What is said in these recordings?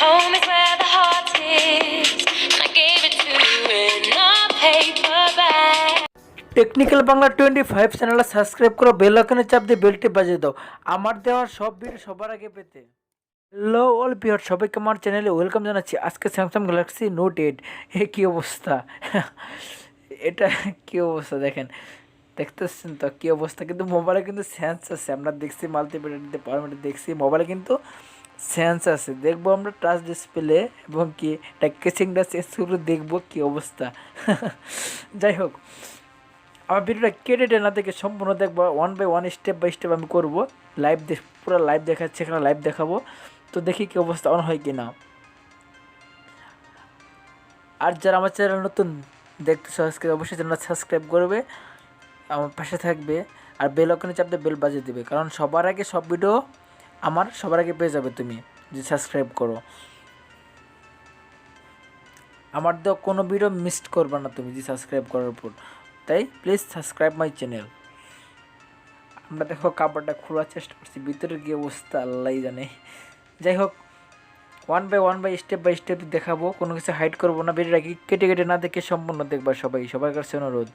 Home is where the heart is, and I gave it to you in a paper bag. Technical Bangla 25 চ্যানেলে subscribe করো, bell আইকনে চাপ দিয়ে বেলটি বাজিয়ে দাও আমার দেওয়ার সব ভিডিও সবার আগে পেতে। হ্যালো অল ভিউয়ার, সবাইকে আমার চ্যানেলে ওয়েলকাম জানাচ্ছি। আজকে স্যামসাং গ্যালাক্সি নোট 8 কী অবস্থা এটা কী অবস্থা দেখেন, দেখতেছেন তো কী অবস্থা। কিন্তু মোবাইলে কিন্তু সেন্স আছে, আমরা দেখছি মাল্টিমিডিয়াতে পারমিটে দেখছি মোবাইলে কিন্তু সেন্স আছে। দেখবো আমরা টাচ ডিসপ্লে এবং কি এটা কেসিংটা চেঞ্জ করে দেখবো কী অবস্থা যাই হোক, আমার ভিডিওটা কেটে না দেখে সম্পূর্ণ দেখবো, one by one step by step আমি করবো। লাইভ পুরো লাইভ দেখাচ্ছি, এখানে লাইভ দেখাবো। তো দেখি কী অবস্থা অন হয় কি না। আর যারা আমার চ্যানেল নতুন দেখতেছো আজকে অবশ্যই চ্যানেলটা সাবস্ক্রাইব করবে, আমার পাশে থাকবে, আর বেল আইকনে চাপ দিয়ে বেল বাজিয়ে দেবে, কারণ সবার আগে সব ভিডিও আমার সবার আগে পেয়ে যাবে তুমি যদি সাবস্ক্রাইব করো। আমার তো কোনো ভিডিও মিস করবে না তুমি যদি সাবস্ক্রাইব করার পর, তাই প্লিজ সাবস্ক্রাইব মাই চ্যানেল। আমরা দেখো কাপড়টা খোলার চেষ্টা করছি, ভিতরে কী অবস্থা আল্লাহ জানে। যাই হোক, ওয়ান বাই বাই স্টেপ দেখাবো, কোনো কিছু হাইড করবো না। ভিডিওটা কেটে কেটে না দেখে সম্পূর্ণ দেখবা সবাই, সবার কাছে অনুরোধ।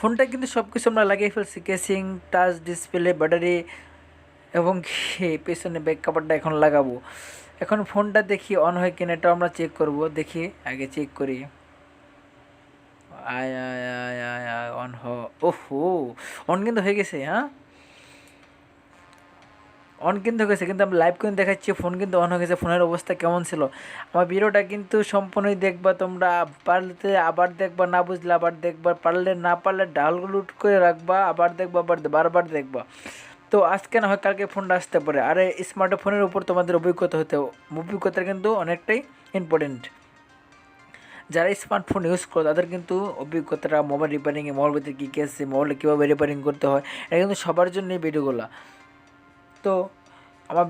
ফোনটা কিন্তু সব কিছু আমরা লাগিয়ে ফেলছি, কেসিং, টাচ, ডিসপ্লে, ব্যাটারি এবং কি পেছনে ব্যাক কাভারটা এখন লাগাবো। এখন ফোনটা দেখি অন হয় কিনা, এটা আমরা চেক করব। দেখি আগে চেক করি। আয় আয় আয় আয় আয় অন ওহো, অন কিন্তু হয়ে গেছে। হ্যাঁ, অন কিন্তু হয়ে গেছে, কিন্তু আমি লাইভ কিন্তু দেখাচ্ছি ফোন কিন্তু অন হয়ে গেছে। ফোনের অবস্থা কেমন ছিল আমার ভিডিওটা কিন্তু সম্পূর্ণই দেখবা তোমরা, পারলে আবার দেখবা, না বুঝলে আবার দেখবা, পারলে না পারলে ডাউনলোড করে রাখবা, আবার দেখবা, আবার বারবার দেখবা। তো আজকে না হয় কালকে ফোনটা আসতে পারে। আর স্মার্টফোনের উপর তোমাদের অভিজ্ঞতা কিন্তু অনেকটাই ইম্পর্টেন্ট। যারা স্মার্টফোন ইউজ করে তাদের কিন্তু অভিজ্ঞতাটা মোবাইল রিপেয়ারিংয়ে, মোবাইল ভিতরে কী কী আছে, মোবাইলে কীভাবে রিপেয়ারিং করতে হয়, এটা কিন্তু সবার জন্যই ভিডিওগুলো। তো আমার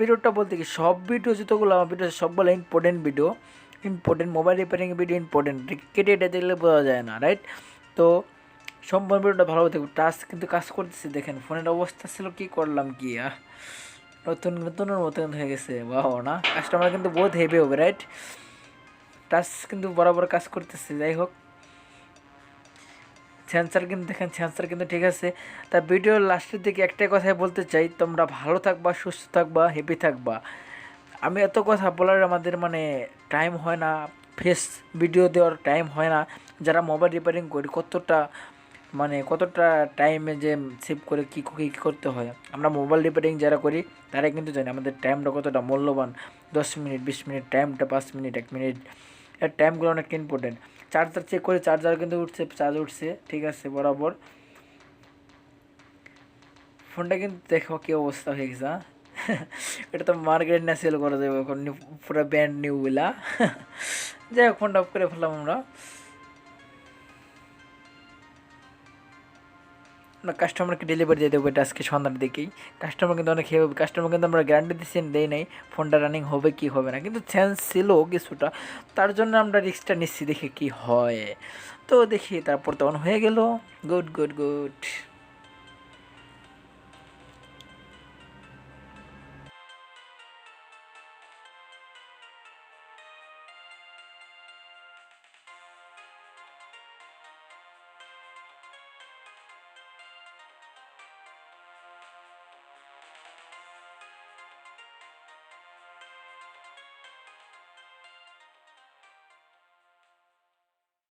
ভিডিওটা বলতে কি সব ভিডিও যতগুলো আমার ভিডিও সবগুলো important mobile repairing video important, কেটে এটা দেখলে বোঝা যায় না, রাইট? তো সম্পূর্ণ ভিডিওটা ভালো দেখো। টাচ কিন্তু কাজ করতেছে, দেখেন ফোনের অবস্থা ছিল কি করলাম কি নতুনের মতন হয়ে গেছে। বাহ না, কাস্টমার কিন্তু বহুত হেভি হবে, রাইট? টাচ কিন্তু বরাবর কাজ করতেছে। যাই হোক, সেন্সার কিন্তু দেখেন, সেন্সার কিন্তু ঠিক আছে। তা ভিডিওর লাস্টের দিকে একটাই কথাই বলতে চাই, তোমরা ভালো থাকবা, সুস্থ থাকবা, হ্যাপি থাকবা। আমি এত কথা বলার আমাদের টাইম হয় না, ফেস ভিডিও দেওয়ার টাইম হয় না। যারা মোবাইল রিপেয়ারিং করি কতটা টাইমে যে সেভ করে কী করতে হয়, আমরা মোবাইল রিপেয়ারিং যারা করি তারা কিন্তু জানি আমাদের টাইমটা কতটা মূল্যবান। 10 মিনিট, 20 মিনিট টাইমটা, 5 মিনিট, 1 মিনিট, এর টাইমগুলো অনেক ইম্পর্টেন্ট। চার্জার চেক করে, চার্জার কিন্তু চার্জ উঠছে, ঠিক আছে বরাবর। ফোনটা কিন্তু দেখো কী অবস্থা হয়ে গেছে। এটা তো মার্কেট না সেল করা যাবে এখন, পুরো ব্র্যান্ড নিউগুলা। যাই হোক, ফোনটা অফ করে ফেললাম আমরা কাস্টমারকে ডেলিভারি দিয়ে দেবো এটা আজকে সন্ধ্যার দিকেই। কাস্টমার কিন্তু অনেক হেভি, কাস্টমার কিন্তু আমরা গ্যারান্টি দিচ্ছি দেই নাই ফোনটা রানিং হবে কি হবে না, কিন্তু চান্স ছিল কিছুটা, তার জন্য আমরা রিস্কটা নিচ্ছি, দেখি কি হয়। তো দেখি তারপর তো অন হয়ে গেল। Good good good.